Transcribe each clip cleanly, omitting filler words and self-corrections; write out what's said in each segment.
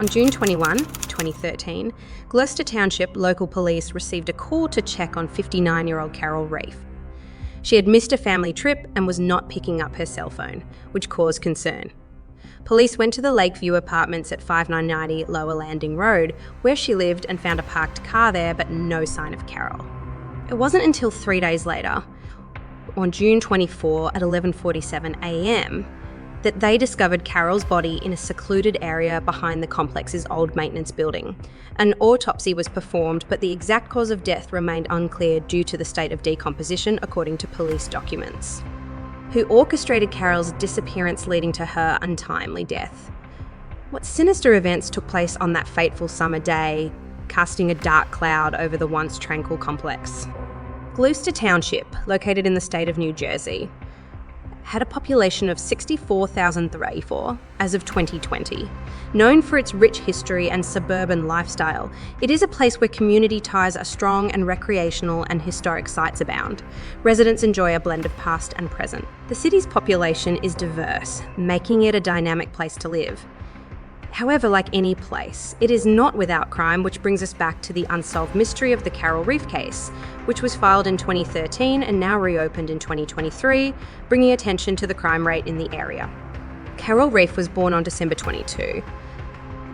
On June 21, 2013, Gloucester Township local police received a call to check on 59-year-old Carol Reif. She had missed a family trip and was not picking up her cell phone, which caused concern. Police went to the Lakeview apartments at 5990 Lower Landing Road, where she lived, and found a parked car there, but no sign of Carol. It wasn't until 3 days later, on June 24 at 11:47 a.m, that they discovered Carol's body in a secluded area behind the complex's old maintenance building. An autopsy was performed, but the exact cause of death remained unclear due to the state of decomposition, according to police documents. Who orchestrated Carol's disappearance leading to her untimely death? What sinister events took place on that fateful summer day, casting a dark cloud over the once tranquil complex? Gloucester Township, located in the state of New Jersey, had a population of 64,034 as of 2020. Known for its rich history and suburban lifestyle, it is a place where community ties are strong and recreational and historic sites abound. Residents enjoy a blend of past and present. The city's population is diverse, making it a dynamic place to live. However, like any place, it is not without crime, which brings us back to the unsolved mystery of the Carol Reif case, which was filed in 2013 and now reopened in 2023, bringing attention to the crime rate in the area. Carol Reif was born on December 22,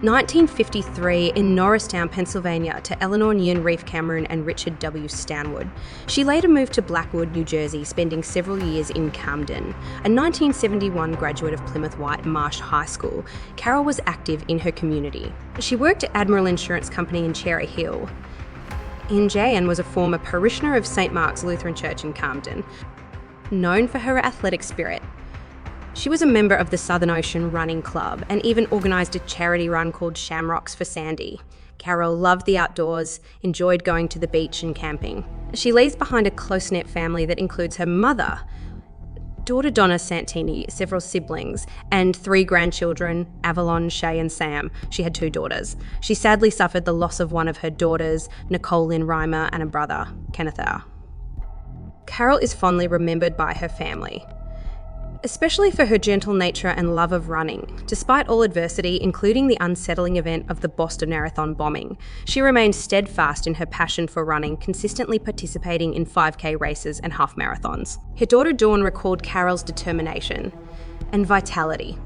1953 in Norristown, Pennsylvania, to Eleanor Nguyen Reif Cameron and Richard W. Stanwood. She later moved to Blackwood, New Jersey, spending several years in Camden. A 1971 graduate of Plymouth White Marsh High School, Carol was active in her community. She worked at Admiral Insurance Company in Cherry Hill. NJN was a former parishioner of St. Mark's Lutheran Church in Camden, known for her athletic spirit. She was a member of the Southern Ocean Running Club and even organised a charity run called Shamrocks for Sandy. Carol loved the outdoors, enjoyed going to the beach and camping. She leaves behind a close-knit family that includes her mother, daughter Donna Santini, several siblings, and 3 grandchildren, Avalon, Shay and Sam. She had 2 daughters. She sadly suffered the loss of one of her daughters, Nicole Lynn Reimer, and a brother, Kenneth R. Carol is fondly remembered by her family, especially for her gentle nature and love of running. Despite all adversity, including the unsettling event of the Boston Marathon bombing, she remained steadfast in her passion for running, consistently participating in 5K races and half marathons. Her daughter Dawn recalled Carol's determination and vitality,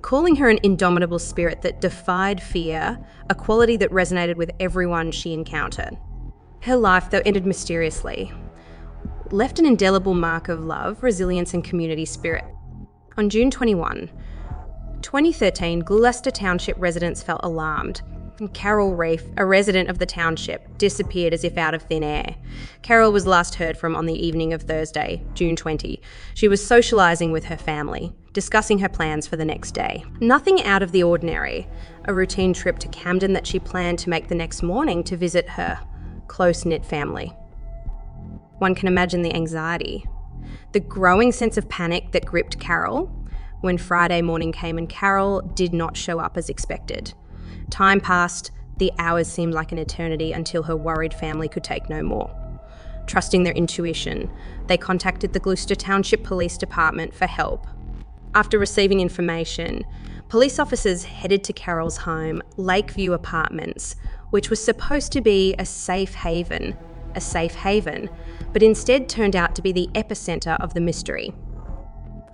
calling her an indomitable spirit that defied fear, a quality that resonated with everyone she encountered. Her life, though ended mysteriously, left an indelible mark of love, resilience and community spirit. On June 21, 2013, Gloucester Township residents felt alarmed. Carol Reif, a resident of the township, disappeared as if out of thin air. Carol was last heard from on the evening of Thursday, June 20. She was socialising with her family, discussing her plans for the next day. Nothing out of the ordinary, a routine trip to Camden that she planned to make the next morning to visit her close-knit family. One can imagine the anxiety, the growing sense of panic that gripped Carol when Friday morning came and Carol did not show up as expected. Time passed, the hours seemed like an eternity until her worried family could take no more. Trusting their intuition, they contacted the Gloucester Township Police Department for help. After receiving information, police officers headed to Carol's home, Lakeview Apartments, which was supposed to be a safe haven, but instead turned out to be the epicenter of the mystery.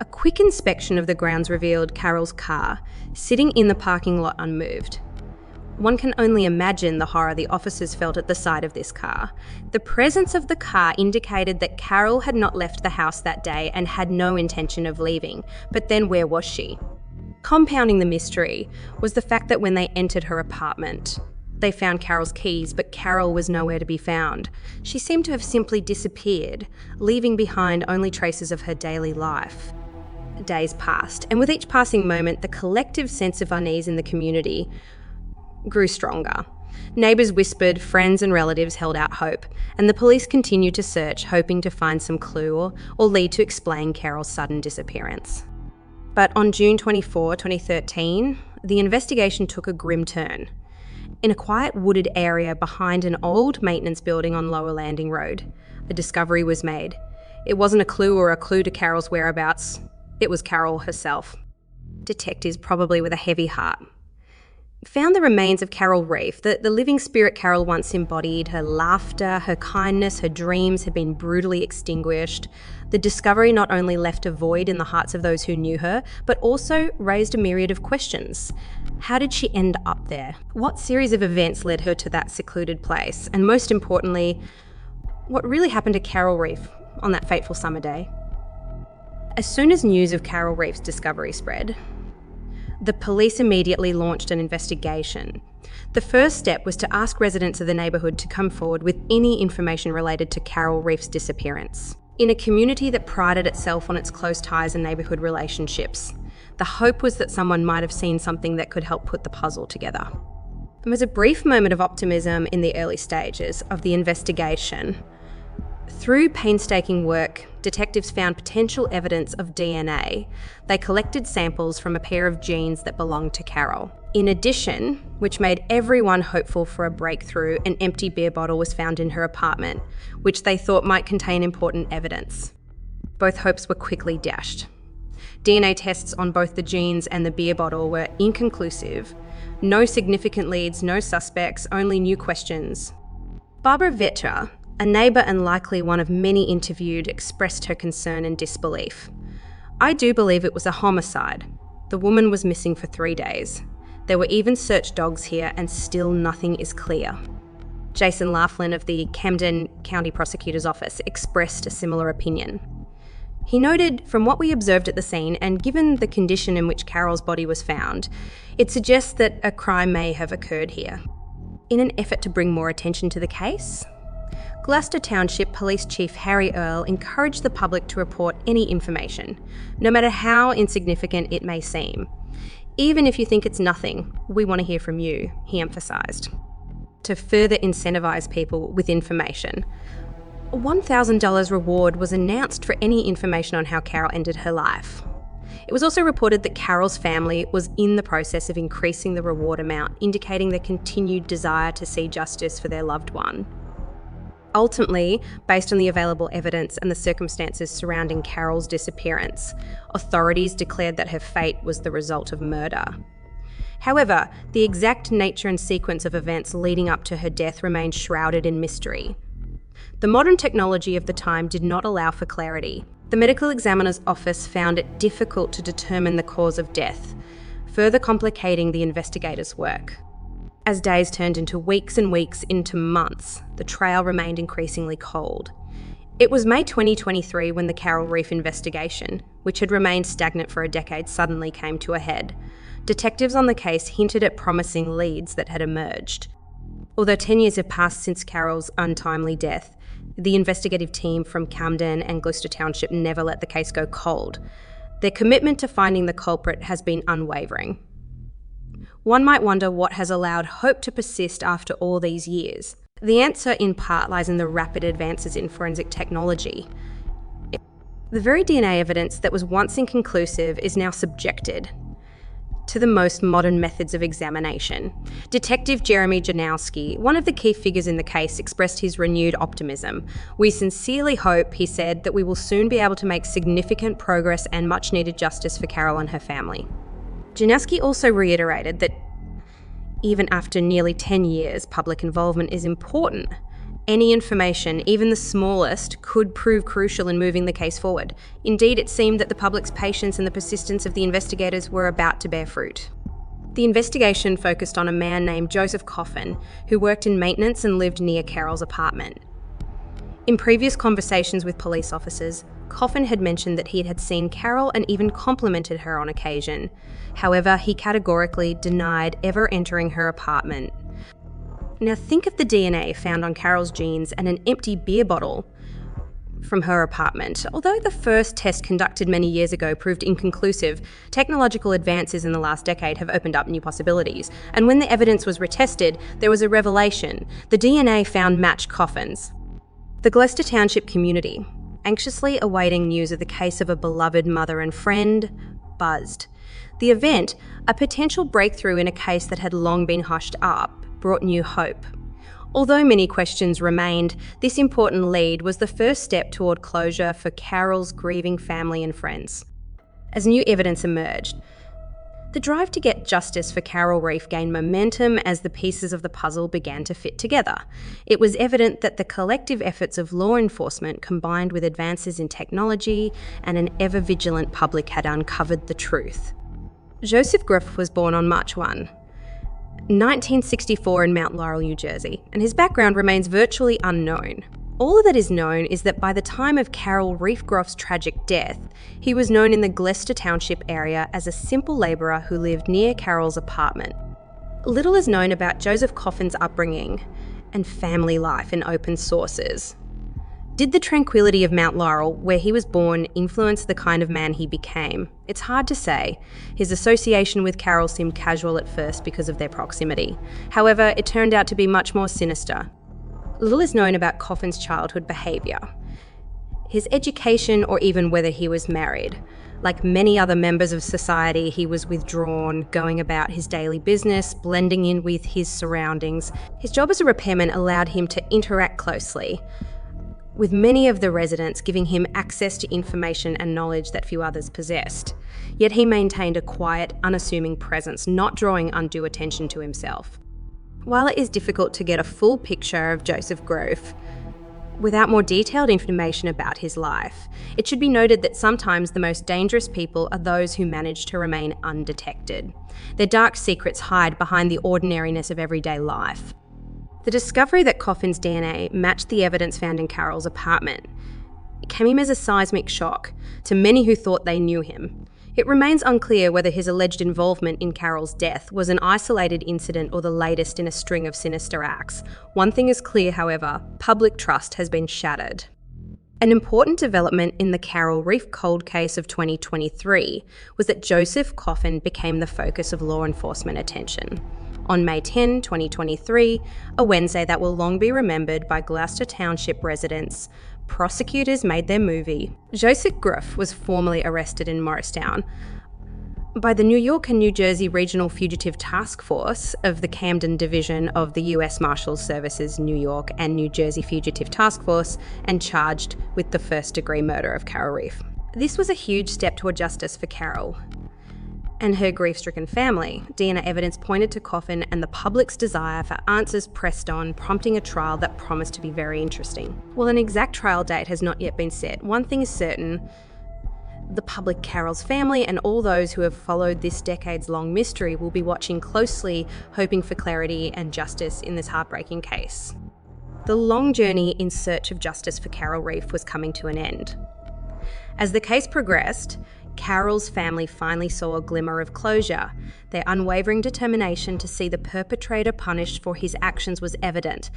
A quick inspection of the grounds revealed Carol's car, sitting in the parking lot unmoved. One can only imagine the horror the officers felt at the sight of this car. The presence of the car indicated that Carol had not left the house that day and had no intention of leaving. But then where was she? Compounding the mystery was the fact that when they entered her apartment, they found Carol's keys, but Carol was nowhere to be found. She seemed to have simply disappeared, leaving behind only traces of her daily life. Days passed, and with each passing moment, the collective sense of unease in the community grew stronger. Neighbours whispered, friends and relatives held out hope, and the police continued to search, hoping to find some clue or lead to explain Carol's sudden disappearance. But on June 24, 2013, the investigation took a grim turn. In a quiet wooded area behind an old maintenance building on Lower Landing Road, a discovery was made. It wasn't a clue to Carol's whereabouts. It was Carol herself. Detectives, probably with a heavy heart, found the remains of Carol Reif, the living spirit Carol once embodied. Her laughter, her kindness, her dreams had been brutally extinguished. The discovery not only left a void in the hearts of those who knew her, but also raised a myriad of questions. How did she end up there? What series of events led her to that secluded place? And most importantly, what really happened to Carol Reif on that fateful summer day? As soon as news of Carol Reif's discovery spread, the police immediately launched an investigation. The first step was to ask residents of the neighbourhood to come forward with any information related to Carol Reif's disappearance. In a community that prided itself on its close ties and neighbourhood relationships, the hope was that someone might have seen something that could help put the puzzle together. There was a brief moment of optimism in the early stages of the investigation. Through painstaking work, detectives found potential evidence of DNA. They collected samples from a pair of jeans that belonged to Carol. In addition, which made everyone hopeful for a breakthrough, an empty beer bottle was found in her apartment, which they thought might contain important evidence. Both hopes were quickly dashed. DNA tests on both the jeans and the beer bottle were inconclusive. No significant leads, no suspects, only new questions. Barbara Vetter, a neighbour and likely one of many interviewed, expressed her concern and disbelief. "I do believe it was a homicide. The woman was missing for 3 days. There were even search dogs here and still nothing is clear." Jason Laughlin of the Camden County Prosecutor's Office expressed a similar opinion. He noted, "From what we observed at the scene and given the condition in which Carol's body was found, it suggests that a crime may have occurred here." In an effort to bring more attention to the case, Gloucester Township Police Chief Harry Earle encouraged the public to report any information, no matter how insignificant it may seem. "Even if you think it's nothing, we want to hear from you," he emphasised. To further incentivise people with information, a $1,000 reward was announced for any information on how Carol ended her life. It was also reported that Carol's family was in the process of increasing the reward amount, indicating their continued desire to see justice for their loved one. Ultimately, based on the available evidence and the circumstances surrounding Carol's disappearance, authorities declared that her fate was the result of murder. However, the exact nature and sequence of events leading up to her death remained shrouded in mystery. The modern technology of the time did not allow for clarity. The medical examiner's office found it difficult to determine the cause of death, further complicating the investigators' work. As days turned into weeks and weeks into months, the trail remained increasingly cold. It was May 2023 when the Carol Reif investigation, which had remained stagnant for a decade, suddenly came to a head. Detectives on the case hinted at promising leads that had emerged. Although 10 years have passed since Carol's untimely death, the investigative team from Camden and Gloucester Township never let the case go cold. Their commitment to finding the culprit has been unwavering. One might wonder what has allowed hope to persist after all these years. The answer in part lies in the rapid advances in forensic technology. The very DNA evidence that was once inconclusive is now subjected to the most modern methods of examination. Detective Jeremy Janowski, one of the key figures in the case, expressed his renewed optimism. "We sincerely hope," he said, "that we will soon be able to make significant progress and much needed justice for Carol and her family." Janowski also reiterated that even after nearly 10 years, public involvement is important. Any information, even the smallest, could prove crucial in moving the case forward. Indeed, it seemed that the public's patience and the persistence of the investigators were about to bear fruit. The investigation focused on a man named Joseph Coffin, who worked in maintenance and lived near Carol's apartment. In previous conversations with police officers, Coffin had mentioned that he had seen Carol and even complimented her on occasion. However, he categorically denied ever entering her apartment. Now think of the DNA found on Carol's jeans and an empty beer bottle from her apartment. Although the first test conducted many years ago proved inconclusive, technological advances in the last decade have opened up new possibilities. And when the evidence was retested, there was a revelation. The DNA found matched Coffin's. The Gloucester Township community, anxiously awaiting news of the case of a beloved mother and friend, buzzed. The event, a potential breakthrough in a case that had long been hushed up, brought new hope. Although many questions remained, this important lead was the first step toward closure for Carol's grieving family and friends. As new evidence emerged, The drive to get justice for Carol Reiff gained momentum as the pieces of the puzzle began to fit together. It was evident that the collective efforts of law enforcement, combined with advances in technology and an ever-vigilant public, had uncovered the truth. Joseph Reif was born on March 1, 1964 in Mount Laurel, New Jersey, and his background remains virtually unknown. All that is known is that by the time of Carol Reiff Groff's tragic death, he was known in the Gloucester Township area as a simple labourer who lived near Carol's apartment. Little is known about Joseph Coffin's upbringing and family life in open sources. Did the tranquility of Mount Laurel, where he was born, influence the kind of man he became? It's hard to say. His association with Carol seemed casual at first because of their proximity. However, it turned out to be much more sinister. Little is known about Coffin's childhood behaviour, his education, or even whether he was married. Like many other members of society, he was withdrawn, going about his daily business, blending in with his surroundings. His job as a repairman allowed him to interact closely with many of the residents, giving him access to information and knowledge that few others possessed. Yet he maintained a quiet, unassuming presence, not drawing undue attention to himself. While it is difficult to get a full picture of Joseph Reif without more detailed information about his life, it should be noted that sometimes the most dangerous people are those who manage to remain undetected. Their dark secrets hide behind the ordinariness of everyday life. The discovery that Coffin's DNA matched the evidence found in Carol's apartment came as a seismic shock to many who thought they knew him. It remains unclear whether his alleged involvement in Carol's death was an isolated incident or the latest in a string of sinister acts. One thing is clear, however: public trust has been shattered. An important development in the Carol Reiff cold case of 2023 was that Joseph Coffin became the focus of law enforcement attention. On May 10, 2023, a Wednesday that will long be remembered by Gloucester Township residents, prosecutors made their movie. Joseph Reif was formally arrested in Morristown by the New York and New Jersey Regional Fugitive Task Force of the Camden Division of the U.S. Marshals Service's New York and New Jersey Fugitive Task Force, and charged with the first-degree murder of Carol Reiff. This was a huge step toward justice for Carol and her grief-stricken family. DNA evidence pointed to Coffin, and the public's desire for answers pressed on, prompting a trial that promised to be very interesting. While an exact trial date has not yet been set, one thing is certain: the public, Carol's family, and all those who have followed this decades-long mystery will be watching closely, hoping for clarity and justice in this heartbreaking case. The long journey in search of justice for Carol Reiff was coming to an end. As the case progressed, Carol's family finally saw a glimmer of closure. Their unwavering determination to see the perpetrator punished for his actions was evident.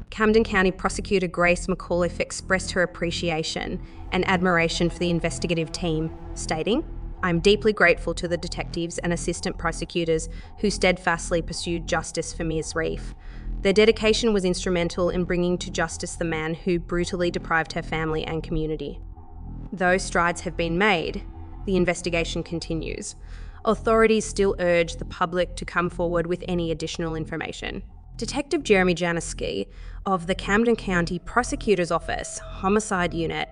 Camden County Prosecutor Grace McAuliffe expressed her appreciation and admiration for the investigative team, stating, "I'm deeply grateful to the detectives and assistant prosecutors who steadfastly pursued justice for Ms. Reif. Their dedication was instrumental in bringing to justice the man who brutally deprived her family and community." Though strides have been made, the investigation continues. Authorities still urge the public to come forward with any additional information. Detective Jeremy Janiski of the Camden County Prosecutor's Office Homicide Unit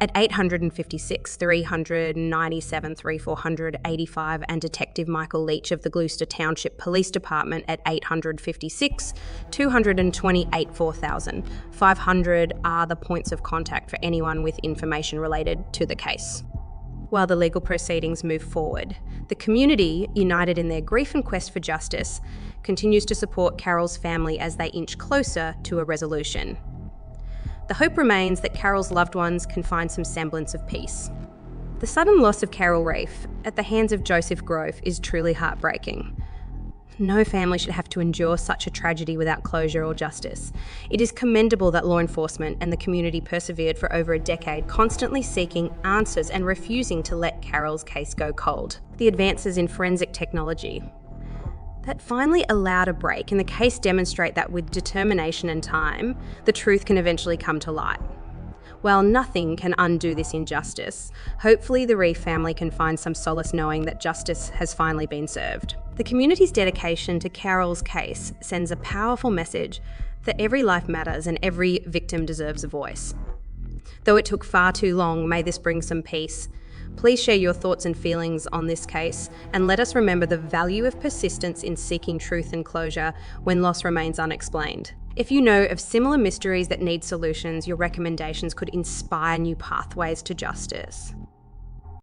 at 856 397 3485, and Detective Michael Leach of the Gloucester Township Police Department at 856 228 4000. 500 are the points of contact for anyone with information related to the case. While the legal proceedings move forward, the community, united in their grief and quest for justice, continues to support Carol's family as they inch closer to a resolution. The hope remains that Carol's loved ones can find some semblance of peace. The sudden loss of Carol Reiff at the hands of Joseph Reif is truly heartbreaking. No family should have to endure such a tragedy without closure or justice. It is commendable that law enforcement and the community persevered for over a decade, constantly seeking answers and refusing to let Carol's case go cold. The advances in forensic technology that finally allowed a break in the case demonstrate that with determination and time, the truth can eventually come to light. While nothing can undo this injustice, hopefully the Reif family can find some solace knowing that justice has finally been served. The community's dedication to Carol's case sends a powerful message that every life matters and every victim deserves a voice. Though it took far too long, may this bring some peace. Please share your thoughts and feelings on this case, and let us remember the value of persistence in seeking truth and closure when loss remains unexplained. If you know of similar mysteries that need solutions, your recommendations could inspire new pathways to justice.